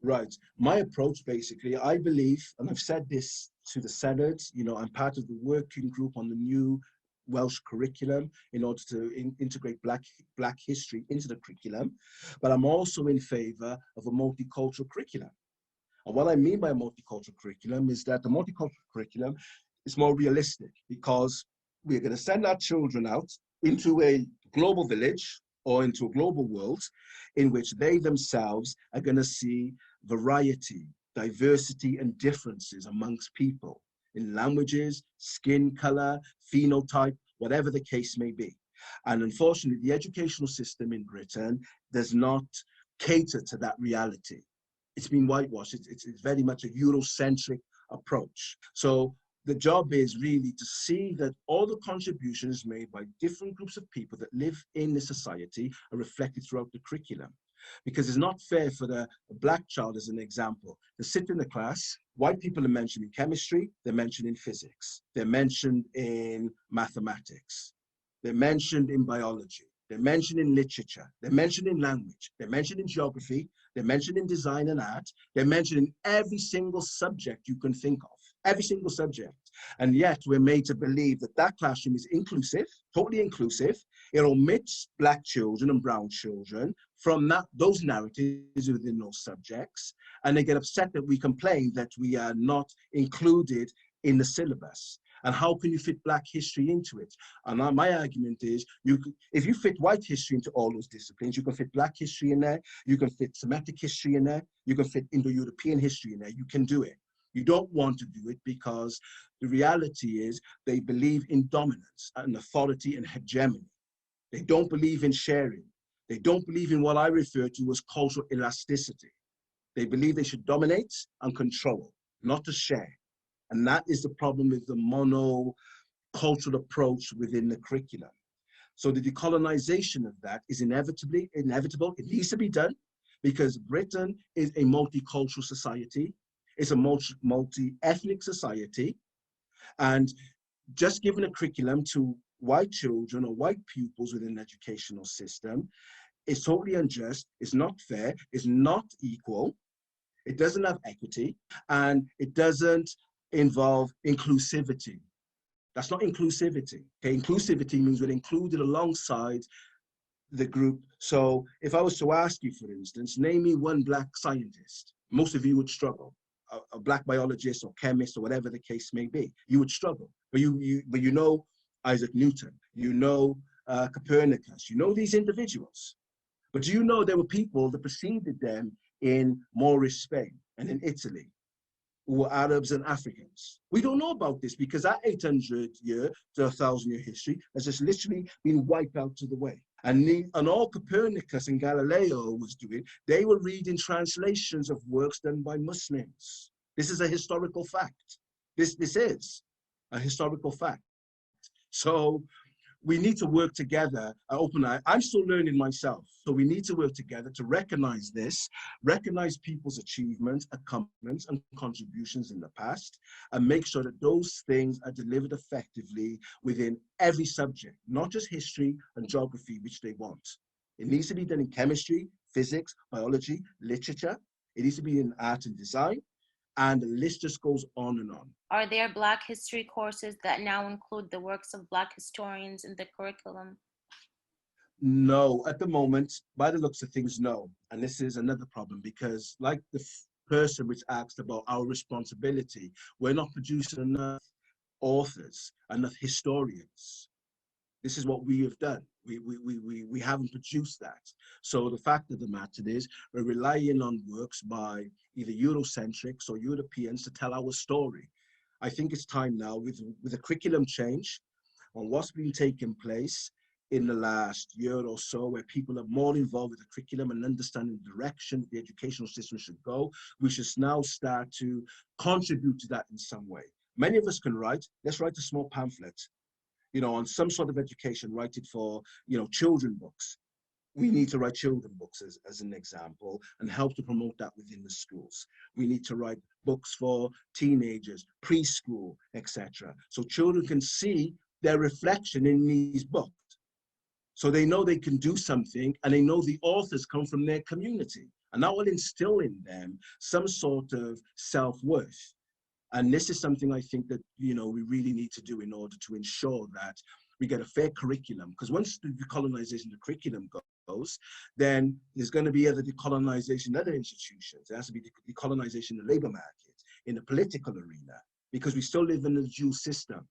Right. My approach, basically, I believe, and I've said this to the Senate, I'm part of the working group on the new Welsh curriculum in order to integrate Black history into the curriculum. But I'm also in favor of a multicultural curriculum. And what I mean by a multicultural curriculum is that the multicultural curriculum is more realistic because we're going to send our children out into a global village or into a global world in which they themselves are going to see variety, diversity, and differences amongst people in languages, skin color, phenotype, whatever the case may be. And unfortunately, the educational system in Britain does not cater to that reality. It's been whitewashed. It's very much a Eurocentric approach. So the job is really to see that all the contributions made by different groups of people that live in the society are reflected throughout the curriculum. Because it's not fair for the Black child, as an example, to sit in the class. White people are mentioned in chemistry, they're mentioned in physics, they're mentioned in mathematics, they're mentioned in biology, they're mentioned in literature, they're mentioned in language, they're mentioned in geography, they're mentioned in design and art, they're mentioned in every single subject you can think of, every single subject. And yet we're made to believe that that classroom is inclusive, totally inclusive. It omits Black children and brown children from those narratives within those subjects. And they get upset that we complain that we are not included in the syllabus. And how can you fit Black history into it? And my argument is, if you fit white history into all those disciplines, you can fit Black history in there, you can fit Semitic history in there, you can fit Indo-European history in there, you can do it. You don't want to do it because the reality is they believe in dominance and authority and hegemony. They don't believe in sharing. They don't believe in what I refer to as cultural elasticity. They believe they should dominate and control, not to share. And that is the problem with the monocultural approach within the curriculum. So the decolonization of that is inevitable. It needs to be done because Britain is a multicultural society. It's a multi-ethnic society. And just giving a curriculum to white children or white pupils within the educational system is totally unjust, it's not fair, it's not equal, it doesn't have equity, and it doesn't involve inclusivity. That's not inclusivity. Okay, inclusivity means we're included alongside the group. So if I was to ask you, for instance, name me one Black scientist, most of you would struggle. A Black biologist or chemist or whatever the case may be, you would struggle. But you know Isaac Newton, you know Copernicus, you know these individuals. But do you know there were people that preceded them in Moorish Spain and in Italy who were Arabs and Africans? We don't know about this because that 800-year to 1,000-year history has just literally been wiped out of the way. And all Copernicus and Galileo was doing, they were reading translations of works done by Muslims. This is a historical fact. This is a historical fact. So we need to work together, open eye. I'm still learning myself. So we need to work together to recognize this, recognize people's achievements, accomplishments, and contributions in the past, and make sure that those things are delivered effectively within every subject, not just history and geography, which they want. It needs to be done in chemistry, physics, biology, literature. It needs to be in art and design. And the list just goes on and on. Are there Black history courses that now include the works of Black historians in the curriculum? No, at the moment, by the looks of things, no. And this is another problem because like the person which asked about our responsibility, we're not producing enough authors, enough historians. This is what we have done. We haven't produced that. So the fact of the matter is we're relying on works by either Eurocentrics or Europeans to tell our story. I think it's time now with a curriculum change on what's been taking place in the last year or so, where people are more involved with the curriculum and understanding the direction the educational system should go. We should now start to contribute to that in some way. Many of us can write. Let's write a small pamphlet, on some sort of education, write it for, children books. We need to write children books as an example and help to promote that within the schools. We need to write books for teenagers, preschool, etc. So children can see their reflection in these books. So they know they can do something and they know the authors come from their community and that will instill in them some sort of self-worth. And this is something I think that, we really need to do in order to ensure that we get a fair curriculum. Because once the decolonization of the curriculum goes, then there's going to be other decolonization in other institutions. There has to be decolonization in the labor market, in the political arena, because we still live in a dual system.